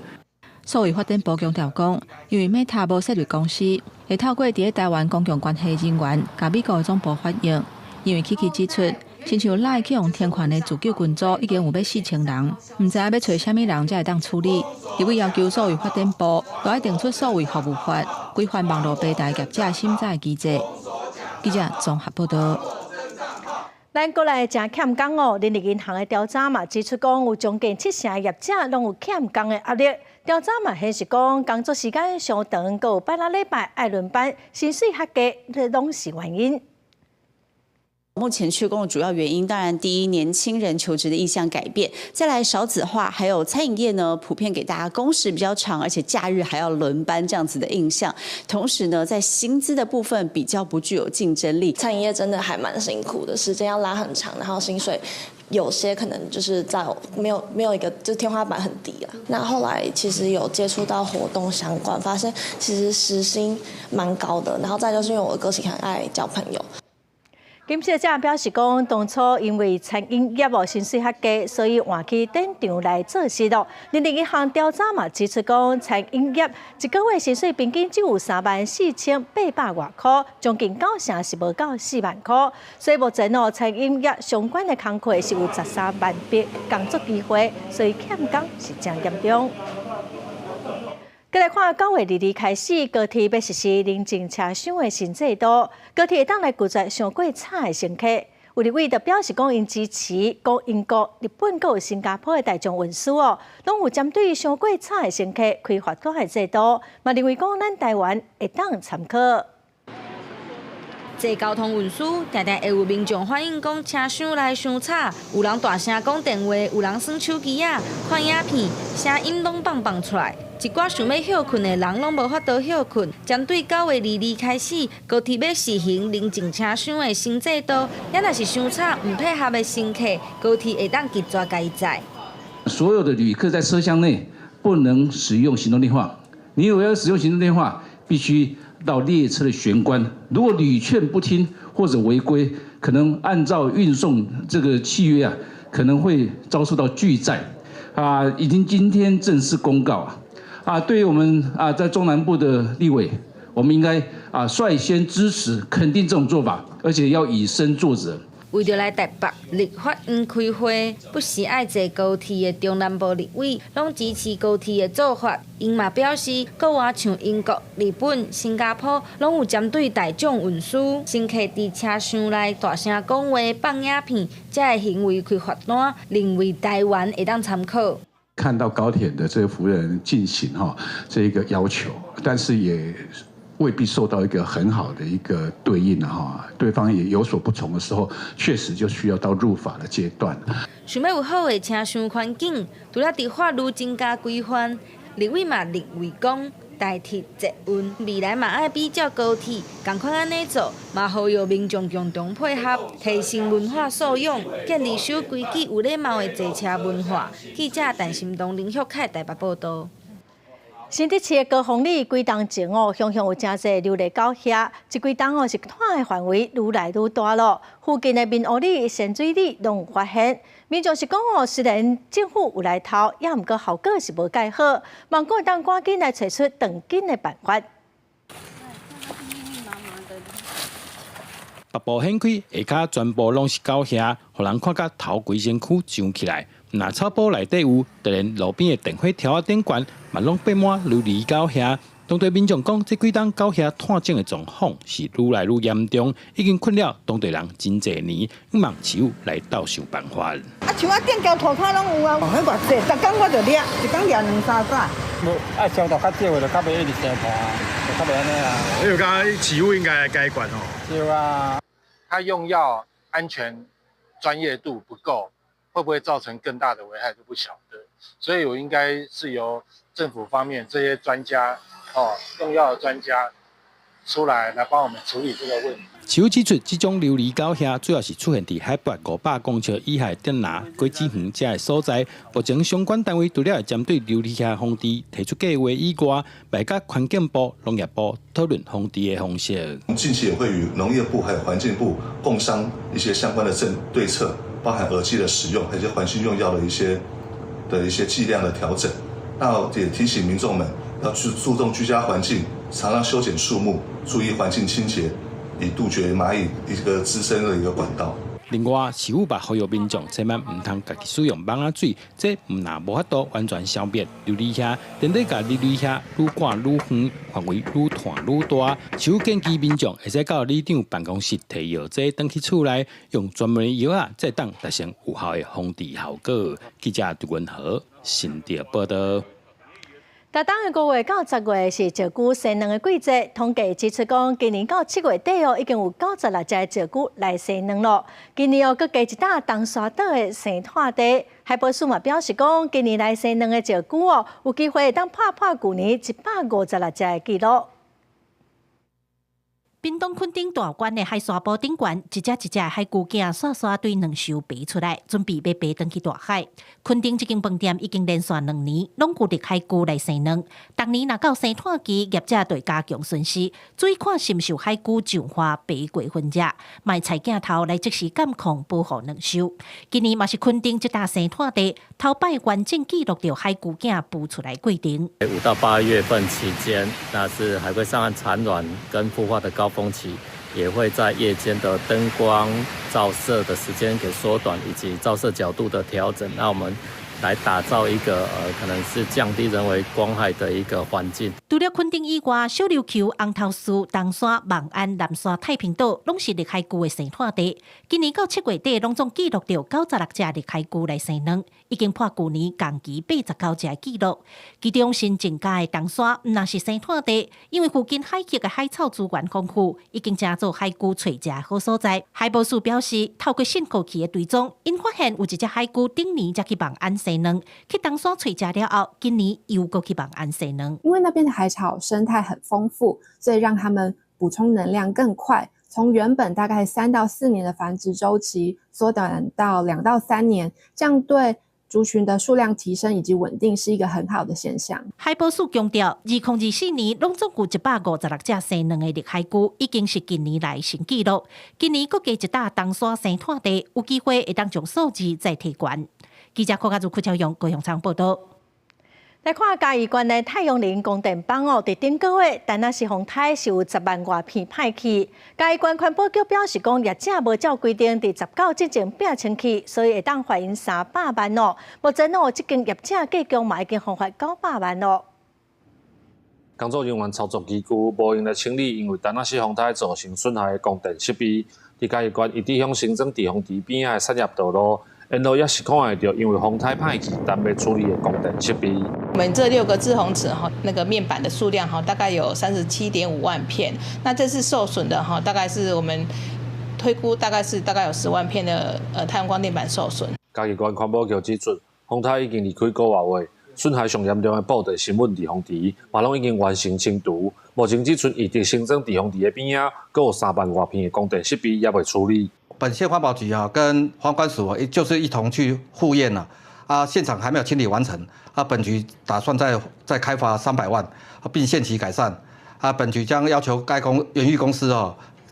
S17: 数位发展部强调讲，因为 Meta 无设立公司，会透过伫台湾公共关系人员，甲美国总部反映。因为 Kiki 指出，亲像赖去用天权的自救群组已经有要4000人，唔知要找虾米人才会当处理。立委要求数位发展部都要定出数位服务法，规范网络平台业者审查机制。记者综合报道。
S2: 咱国内真欠工哦，人力银行的调查嘛指出讲，有将近70%业者拢有欠工的压力。调查嘛显示讲，工作时间上长，佮有拜六礼拜爱轮班，薪水较低，这拢是原因。
S10: 目前缺工的主要原因，当然第一，年轻人求职的意向改变；再来少子化，还有餐饮业呢，普遍给大家工时比较长，而且假日还要轮班这样子的印象。同时呢，在薪资的部分比较不具有竞争力。
S11: 餐饮业真的还蛮辛苦的，时间要拉很长，然后薪水有些可能就是在没有一个就是天花板很低啦。那后来其实有接触到活动相关，发现其实时薪蛮高的。然后再就是因为我的个性很爱交朋友。
S2: 金小姐表示讲，当初因为餐饮业薪水较低，所以换去店场来做事咯。人力银行调查嘛指出讲，餐饮业一个月薪水平均只有34800外块，将近90%是无到4万块。所以目前哦，餐饮业相关的工课是有13万笔工作机会，所以欠工是真严重。再来看9月2日开始，高铁要实施临近车厢的新制度，高铁会当来拒绝上过差的乘客。有立委就表示讲，因支持讲英国、日本佮新加坡的大众运输哦，拢有针对上过差的乘客开罚款的制度，嘛认为讲咱台湾会当参考。
S12: 坐交通运输，常常会有民众反映讲车厢内伤吵，有人大声讲电话，有人耍手机啊、看影片，声音拢放出来。一寡想要休困的人拢无法度休困。针对9月2日开始，高铁要实行临近车厢的新制度，也若是伤吵唔配合的乘客，高铁会当拒绝甲伊载。
S13: 所有的旅客在车厢内不能使用行动电话，你如果要使用行动电话，必须到列车的玄关。如果屡劝不听或者违规，可能按照运送这个契约可能会遭受到拒载已经今天正式公告对于我们在中南部的立委，我们应该率先支持肯定这种做法，而且要以身作则。
S12: 为着来台北立法院开会，不时爱坐高铁的中南部立委，拢支持高铁的做法。因嘛表示，国外像英国、日本、新加坡，拢有针对大众运输乘客伫车厢内大声讲话、放影片，这个行为开罚单，认为台湾会当参考。
S8: 看到高铁的这个服务人进行这一个要求，但是也未必受到一个很好的一个对应对方也有所不从的时候，确实就需要到入法的阶段。
S12: 想要有好的车厢环境，除了伫法律增加规范，立委嘛认为讲代替捷运，未来嘛爱比照高铁，同款安尼做，嘛呼吁民众共同配合，提升文化素养，建立守规矩、有礼貌的坐车文化。记者陈心东、林旭凯台北报道。
S2: 新竹市的高峰里几冬前乡有真侪流浪狗遐，这几冬是看的范围愈来愈大咯。附近的民湖里、咸水里拢有发现。民众是讲虽然政府有来偷，也毋过效果是无介好，望讲当赶紧来找出长紧的办法。
S14: 北部掀开，下骹全部拢是狗遐，互人看甲头规身躯上起来。若草埔内底有，就连路边的电火条啊顶悬，嘛拢摆满琉璃狗遐。当地民众讲，这几冬狗遐探症的状况是愈来愈严重，已经困扰当地人真侪年，望市府来斗想办法。
S15: 像我电胶涂骹拢有迄偌济，逐工我就掠，一工掠2-3载。
S28: 无爱消毒较少的，就较袂一直生虫就较袂安尼
S27: 你有讲市府应该来改管
S28: 对啊，他用药安全专业度不够。会不会造成更大的危害都不晓得，所以我应该是由政府方面这些专家用药的专家出来帮我们处理这个问题。
S14: 市府指出，这种琉璃狗遐主要是出现在海拔500公尺以下电拿、果子园这的所在。目前相关单位除了会针对琉璃遐防治提出计划以外，外加环境部、农业部讨论防治的方式。
S29: 近期也会与农业部还有环境部共商一些相关的对策。
S3: 包含耳机的使用，还有一些环境用药的一些剂量的调整。那也提醒民众们要去注重居家环境，常常修剪树木，注意环境清洁，以杜绝蚂蚁一个滋生的一个管道。
S14: 另外，市府也呼吁民众千万唔通家己使用蚊仔水，这唔那无法度完全消灭琉璃虾，等待甲琉璃虾愈赶愈远，范围愈扩愈大。市府建议民众会使到里长办公室提药剂，登去厝内用专门的药啊，再当达成有效的防治效果。记者杜文和新店报道。
S2: cada当的5月到10月是石龜生卵的季節，統計指出講，今年到7月底已經有96隻石龜來生卵咯。今年佫加一搭東沙島的生炭地，海保署嘛表示講，今年來生卵的石龜有機會當破舊年156隻的記錄。
S9: 屏東墾丁大關的海沙堡頂懸，一隻海龜囝刷刷對卵巢爬出來，準備要爬轉去大海。墾丁這間飯店已經連續2年攏有力海龜來生卵。當年若到生炭期，業者對加強巡視，注意看是毋是有海龜上花爬過分隻，賣菜鏡頭來即時監控保護卵巢。今年嘛是墾丁這搭生炭地頭擺完整記錄到海龜囝孵出來過程。
S16: 5到8月份期間，那是海龜上岸產卵跟孵化的高峰期，也會在夜間的燈光照射的時間給縮短，以及照射角度的調整，那我們來打造一個可能是降低人為光害的一個環境。
S9: 除了墾丁以外，小琉球、紅頭樹、東沙、望安、南沙、太平島攏是熱海龜的生炭地。今年到7月底，攏總記錄到96隻熱海龜來生卵，已經破舊年同期89隻的記錄。其中新增加的東沙毋但是生炭地，因為附近海域的海草資源豐富，已經成做海龜找食的好所在。海保署表示，透過信號器的追蹤，因發現有一隻海龜頂年才去望安生卵，去東沙找食了後，今年又過去望安生卵。
S18: 因為那邊的海草生態很豐富，所以讓他們補充能量更快，從原本大概3到4年的繁殖週期縮短到2到3年，這樣對族群的數量提升以及穩定是一個很好的現象。
S9: 海保署強調，2024年攏總有156隻生卵的熱海龜，已經是近年來新紀錄。今年佫加一搭東沙生炭地，有機會會當將數字再提懸。記者柯家祖、柯超陽、高雄昌報道。來看嘉義縣的太陽能光電板哦，在頂個月，但那是風台是有10萬外片派去。嘉義縣環保局表示講，業者無照規定在19之前變清氣，所以會當罰因300萬哦。目前哦，這間業者計價嘛已經罰900萬咯。
S19: 工作人員操作機具無用來清理，因為但那是風台造成損害的供電設備。在嘉義縣一直向新增地方地邊的產業道路。然後也是看得到，因為風台派去，但未處理的供電設備。
S20: 我們這6個滯洪池那個面板的數量大概有37.5萬片，那這次受損的大概是我們推估大概有10萬片的太陽光電板受損。
S19: 嘉義縣環保局指出，風台已經離開5個月，損害上嚴重的布袋新聞地方池，嘛攏已經完成清除。目前只剩一直新增地方池的邊啊，還有3萬外片的供電設備也未處理。
S21: 本縣環保局跟環管署就是一同去複驗了，現場還沒有清理完成，本局打算再開發300萬，並限期改善，本局將要求該園域公司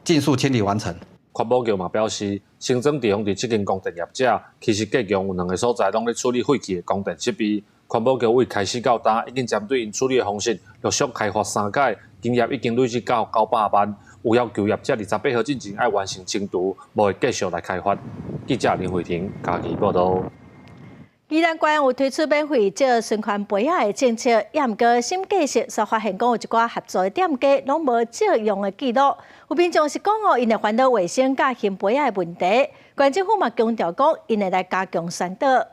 S21: 盡速清理完成。
S19: 環保局嘛表示，新增地方池這間供電業者，其實計共有2個所在攏咧處理廢棄的供電設備。環保局為開始到今，已經針對因處理的方式，陸續開發3屆，經驗已經累積到900萬。有要求業者28號之前要完成清除，無會繼續來開發。記者林慧婷嘉義報道。
S2: 宜蘭縣有推出要廢借循環杯仔的政策，也毋過審計時所發現講有一寡合作的店家攏無借用的記錄。有民眾是講因會煩惱衛生甲新杯仔的問題，縣政府嘛強調講因會來加強宣導。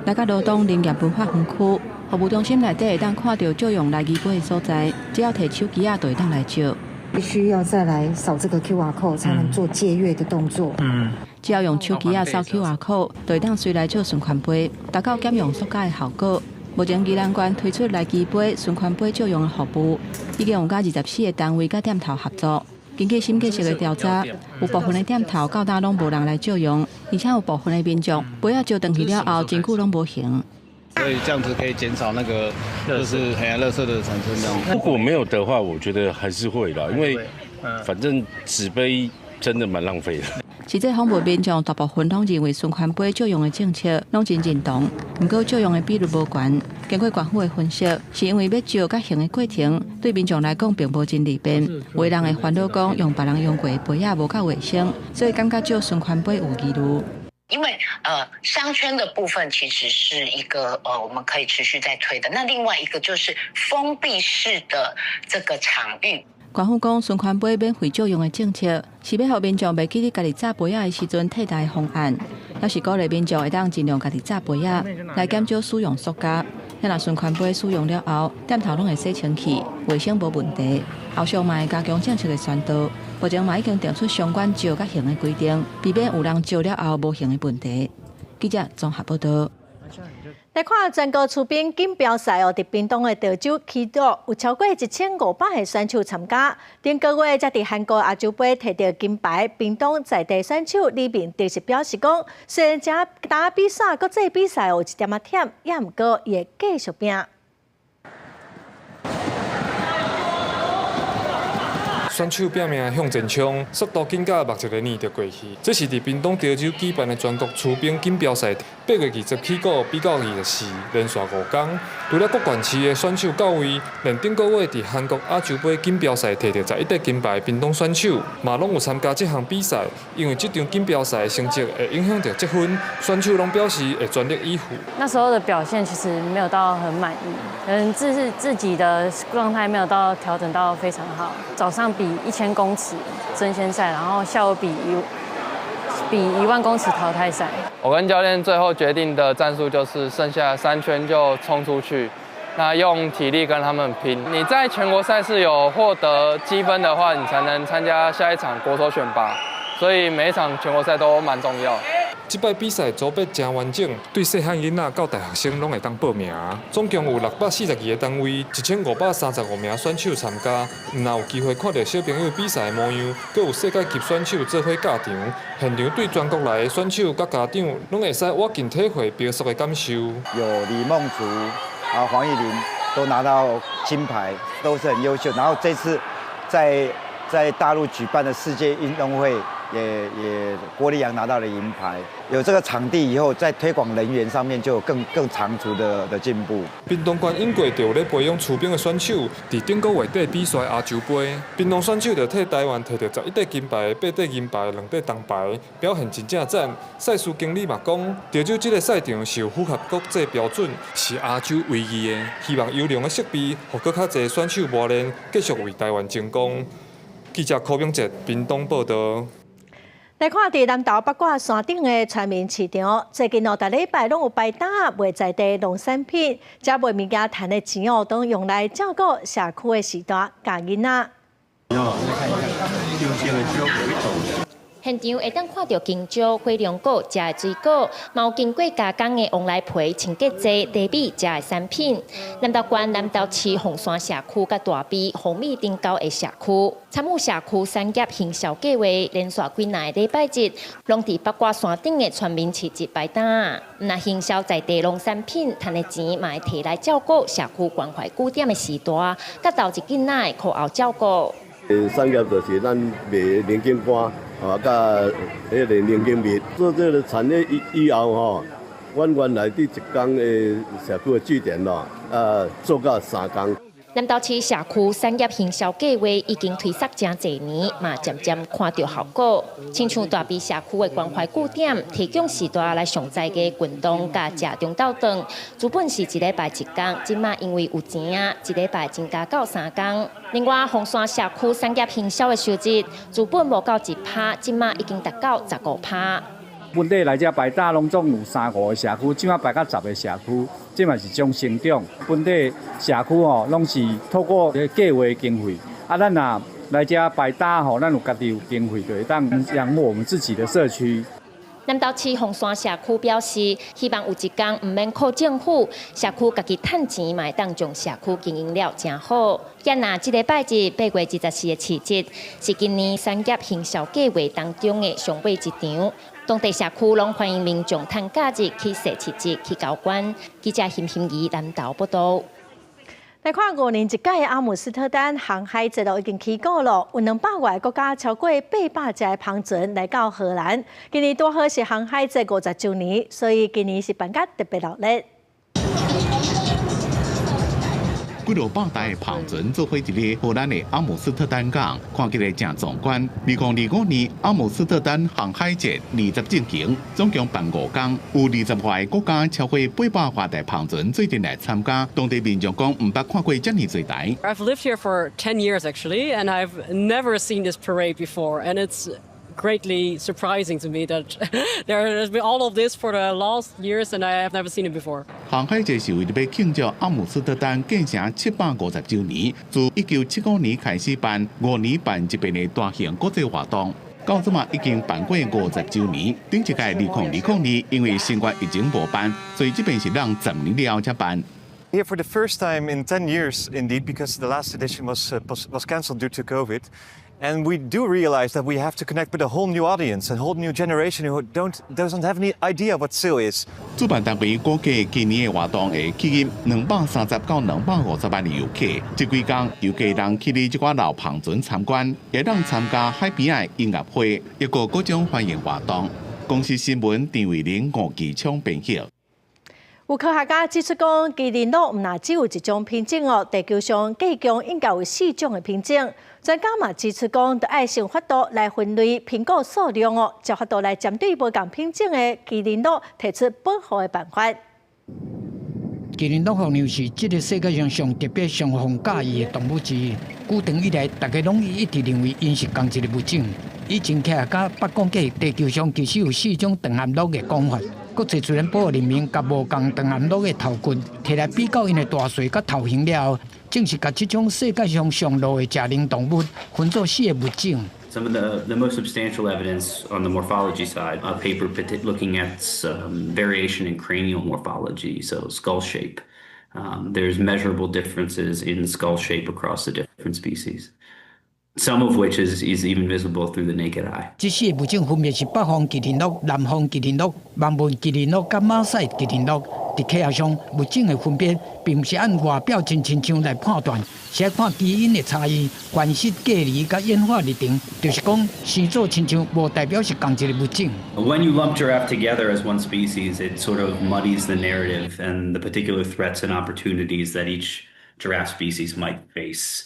S17: 來到羅東林業文化園區，服務中心內底會當看到借用來儀杯的所在，只要提手機啊，就會當來借。
S24: 必須要再來掃這個 QR code 才能做借閱的動作。
S17: 只要用手機啊掃 QR code，就會當隨來借循環杯，達到減用塑膠的效果。目前宜蘭縣推出來儀杯、循環杯借用的服務，已經有甲24個單位甲店頭合作。經過審計室的調查，有部分的店頭到今攏無人來借用，而且有部分的民眾杯仔借回去了後，真久攏無用。
S29: 所以這樣子可以減少那個就是垃圾的產生。這樣，
S30: 如果沒有的話，我覺得還是會啦，因為反正紙杯真的蠻浪費的。
S17: 实际访问民众大部分拢认为循环杯借用的政策拢真认同，不过借用的比率无悬。经过官府的分析，是因为要借甲行的过程对民众来讲并无真利便，有的人会烦恼讲用别人用过的杯仔无够卫生，所以感觉借循环杯有疑虑。
S1: 因为商圈的部分其实是一个我们可以持续在推的，那另外一个就是封闭式的这个场域。
S17: 官府讲循环杯免费借用的政策，是要让民众袂记咧家己炸杯仔的时阵替代的方案，也是鼓励民众会当尽量家己炸杯仔，来减少使用塑胶。若循环杯使用了后，店头拢会洗清气，卫生无问题。后续嘛会加强政策的宣导，目前嘛已经定出相关借甲行的规定，避免有人借了后无行的问题。记者综合报道。
S2: 来看全国出兵锦标赛哦，伫屏东的潮州起岛有超过1500个选手参加。顶个月才伫韩国亚洲杯摕到金牌，屏东在地选手李明迪是表示讲，虽然这打比赛、国际比赛有一点仔忝，也毋过伊会继续拼。
S4: 选手拼命向前冲，速度紧甲目睭个年就过去。这是伫屏东潮州举办的全国出兵锦标赛，8月20起个比到24，连续5天。除了各县市的选手到位，连顶个月伫韩国亚洲杯锦标赛摕到11块金牌，屏东选手嘛拢有参加这项比赛。因为这场锦标赛的成绩会影响到积分，选手拢表示会全力以赴。
S5: 那时候的表现其实没有到很满意，自己的状态没有到调整到非常好。早上比1000公尺争先赛，然后下午比1万公尺淘汰赛。
S6: 我跟教练最后决定的战术就是剩下3圈就冲出去，那用体力跟他们拼。你在全国赛事有获得积分的话，你才能参加下一场国手选拔，所以每一场全国赛都蛮重要。
S4: 这摆比赛组别真完整，对细汉囡仔到大学生拢会当报名。总共有642个单位，1535名选手参加。若有机会看到小朋友比赛的模样，阁有世界级选手做伙教场，现场对全国来的选手甲家长拢会使握紧体会标速的感受。
S7: 有李梦竹、黄义玲都拿到金牌，都是很优秀。然后这次在大陆举办的世界运动会。也郭立阳拿到了银牌，有这个场地以后，在推广人员上面就有更长足的进步。
S4: 屏东县因过着咧培养出兵的选手，伫顶个月底比赛亚洲杯，屏东选手就替台湾摕到11块金牌、8块银牌、2块铜牌，表现真正赞。赛事经理嘛讲，潮州这个赛场是有符合国际标准，是亚洲唯一的，希望优良的设备，互更较侪选手磨练，继续为台湾争光。记者柯明哲，屏东报道。
S2: 来看伫南投八卦山顶的全民市场，最近逐礼拜拢有摆摊卖在地农产品，才卖物件赚的钱哦，都用来照顾社区的时代教囡仔。
S22: 现场会当看到金蕉、火龙果、食的水果，嘛有经过加工的旺来皮、清洁剂、茶米、食的产品。南投县南投市红山社区甲大埤红米顶高的社区，参与社区产业行销计划，连续几哪个礼拜日，拢伫八卦山顶的全民市集摆摊。那行销在地农产品，赚的钱嘛会摕来照顾社区关怀据点的时代，甲投资囡仔的课后照顾。
S23: 产业就是咱卖年景花。甲迄个年经蜜做这个产业以后吼，阮原来伫一工的社区的据点咯，做到3工。
S22: 南投市社区产业行销计划已经推出真侪年，嘛渐渐看到效果。亲像大埤社区的关怀据点，提供时代来上载嘅运动甲食中昼顿，原本是1礼拜1工，今嘛因为有钱啊，1礼拜增加到3工。另外，红山社区产业行销的收入，原本无到1%，今嘛已经达到15%。
S28: 本地来遮摆摊拢总有3-5个社区，即马摆到10个社区，即嘛是种成长。本地社区吼，拢是透过计划经费，咱若来遮摆摊吼，咱有家己有经费，就会当养活我们自己的社区。
S22: 南投市红山社区表示，希望有一天唔免靠政府，社区家己趁钱嘛会当将社区经营了真好。也那这礼拜日8月24日市集，是今年产业行销计划当中的上尾一场。当地社区拢欢迎民众趁假日去踅市集、去交关。记者辛怡南投报道。
S2: 来看5年一届的阿姆斯特丹航海节已经起稿了，有200外国家超过800只的航船来到荷兰。今年拄好是航海节50周年，所以今年是办甲特别热闹。
S8: 几落百台的航船做伙伫咧荷兰的阿姆斯特丹港，看起来真壮观。2025年阿姆斯特丹航海节20进行，总共办5天，有20外个国家超过800外台航船做阵来参加。当地民众讲，唔捌看过遮尔侪台。
S10: I've lived here for 10 years actually, and I've never seen this parade before, and it's greatly surprising to me that there has been all of this for the last years, and I have never seen it before.
S8: 航海节是为了要庆祝阿姆斯特丹建成750周年，自1975年开始办，5年办一遍的大型国际活动。到即嘛已经办过50周年，顶一届2020年因为新冠疫情无办，所以这边是让10年了才办。
S11: Here for the first time in 10 years, indeed, because the last edition was cancelled due to COVID. And we do realize that we have to connect with a whole new audience, a whole new generation who doesn't have any idea what sail is.
S8: 主办单位估计今年的活动会吸引230到250万的游客。这几天游客人去哩这寡老航船参观，也让参加海边的音乐会，一个各种欢迎活动。公司新闻陈伟玲、吴其昌编辑。
S2: 有科学家指出讲，麒麟鹿唔那只有一种品种哦，地球上计共应该有4种的品种。专家嘛指出讲，得爱想法度来分类苹果数量哦，照法度来针对无同品种的麒麟鹿提出保护的办法。
S12: 麒麟鹿候鸟是这个世界上上特别、上防介意的动物之一。久长以来，大家拢一直认为因是同一个物种。以前科学家捌讲过，地球上其实有4种长颌鹿的讲法。国际自然保护人民甲无共长颌鹿的头骨摕来比较因的大细甲头型了后，正是甲这种世界上上路的食灵动物分作4个物种。
S13: Some of the most substantial evidence on the morphology side, a paper looking at variation in cranial morphology, so skull shape. There's measurable differences in skull shape across the different species. Some of which is even visible through the naked eye.
S12: 这4个物种分别是北方麒麟鹿、南方麒麟鹿、蒙文麒麟鹿甲马赛麒麟鹿。在科学上，物种的分别并不是按外表亲像来判断，是要看基因的差异、关系隔离甲演化历程。就是讲，生做亲像，无代表是同一个物种。
S13: When you lump giraffe together as one species, it sort of muddies the narrative and the particular threats and opportunities that each giraffe species might face.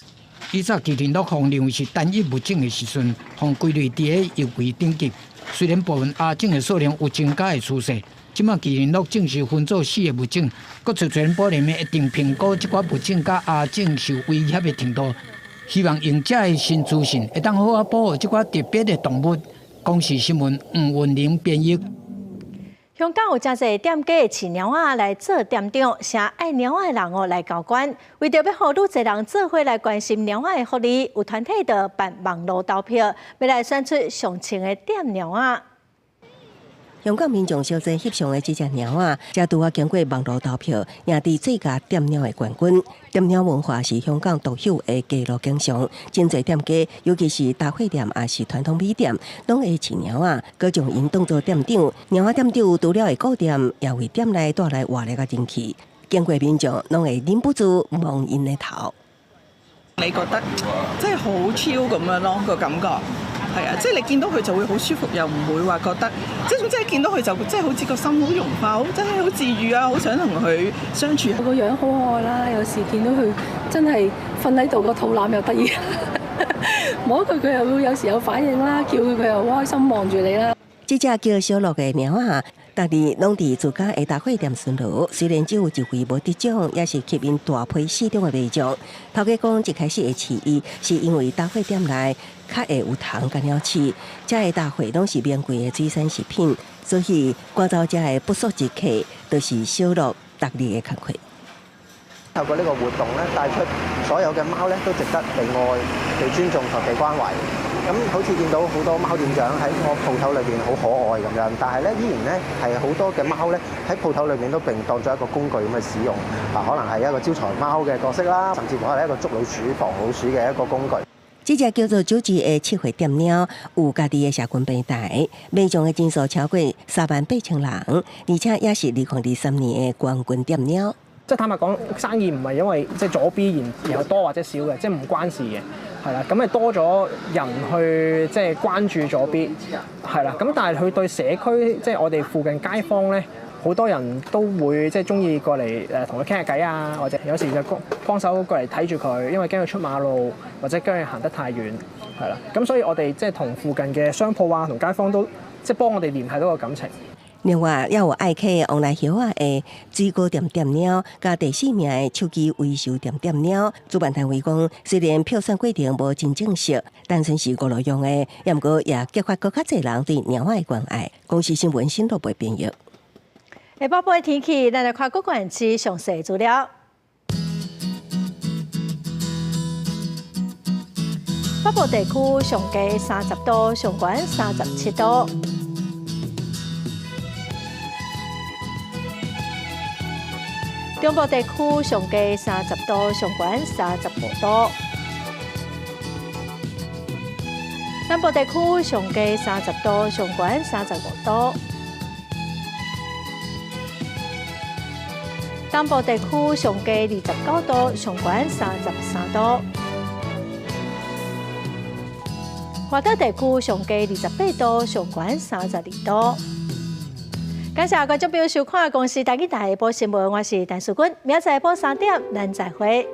S12: 以早麒麟鹿放认为是单一物种的时阵，放归类伫个游归顶级。虽然部分亚种的数量有增加的趋势，即马麒麟鹿正式分作4个物种。国际自然保护人民一定评估这寡物种甲亚种受威胁的程度，希望用这的新资讯会当好保护这寡特别的动物。公视新闻吴云玲编译。
S2: 香港有真侪店家饲猫仔来做店长，请爱猫仔的人哦来交关。为着要互愈侪人做伙来关心猫仔的福利，有团体就办网络投票，要来选出上称的店猫仔。
S15: 香港民众小姐翕相的这只猫仔，才拄啊经过网络投票，赢得最佳店猫的冠军。店猫文化是香港独有的街路景象，真侪店家，尤其是大货店也是传统米店，拢会饲猫仔，佮将因当作店长。猫仔店长除了会顾店，也为店内带来活力嘅人气。经过民众拢会忍不住望因的頭。
S25: 你覺得真係好超咁樣咯，個感覺。係啊，即係你見到佢就會好舒服，又唔會話覺得，即係總之一見到佢就即係好似個心好融化，真係好治愈啊！好想同佢相處。
S26: 個樣好可愛啦，有時見到佢真係瞓喺度個肚腩又得意，摸佢佢又會有時有反應啦，叫佢又好開心望住你啦。
S15: 這隻叫小樂嘅貓仔，逐日攏佇自家的大貨店巡邏，雖然只有一回無得獎，也是吸引大批市場的賣獎。頭家講一開始會飼伊，是因為大貨店內較會有蟲干擾飼，遮個大貨攏是免貴的水產食品，所以趕走遮個不速之客，就是小樂逐日的工課。
S27: 透過呢個活動咧，帶出所有嘅貓咧都值得被愛、被尊重同被關懷。咁好似見到好多貓店長喺我鋪頭裏邊好可愛咁樣，但係咧依然咧係好多嘅貓咧喺鋪頭裏面都並當作一個工具咁嘅使用，可能係一個招財貓嘅角色啦，甚至乎係一個捉老鼠、防老鼠嘅一個工具。
S15: 這隻叫做主治的七歲店貓，有家己的社群平台，賣獎的人數超過38000人，而且也是2023年的冠軍店貓。
S3: 即係坦白講，生意唔係因為即係左 B 然後多或者少嘅，即係唔關事嘅，係啦。咁咪多咗人去即係關注左 B， 係啦。咁但係佢對社區即係我哋附近街坊咧，好多人都會即係中意過嚟同佢傾下偈啊，或者有時就幫手過嚟睇住佢，因為驚佢出馬路或者驚佢行得太遠，係啦。咁所以我哋即係同附近嘅商鋪啊，同街坊都即係幫我哋聯繫到個感情。
S15: 另外，也有愛客往來曉啊的水果店店鳥，加第4名的手機維修店店鳥。主辦單位講，雖然票選過程無真正式，單純是娛樂用的，也毋過也激發更較濟人對鳥仔的關愛。公視新聞新竹報編譯。
S2: 下晡晡天氣，咱來看各縣市詳細資料。北部地區上低30度，上懸37度。中部地區上低30度，上懸35度。南部地區上低30度，上懸35度。東部地區上低29度，上懸33度。華東地區上低28度，上懸32度。感謝觀眾朋友收看《公視台記台下晡新聞》，我是陳淑君，明仔下晡3點，咱再會。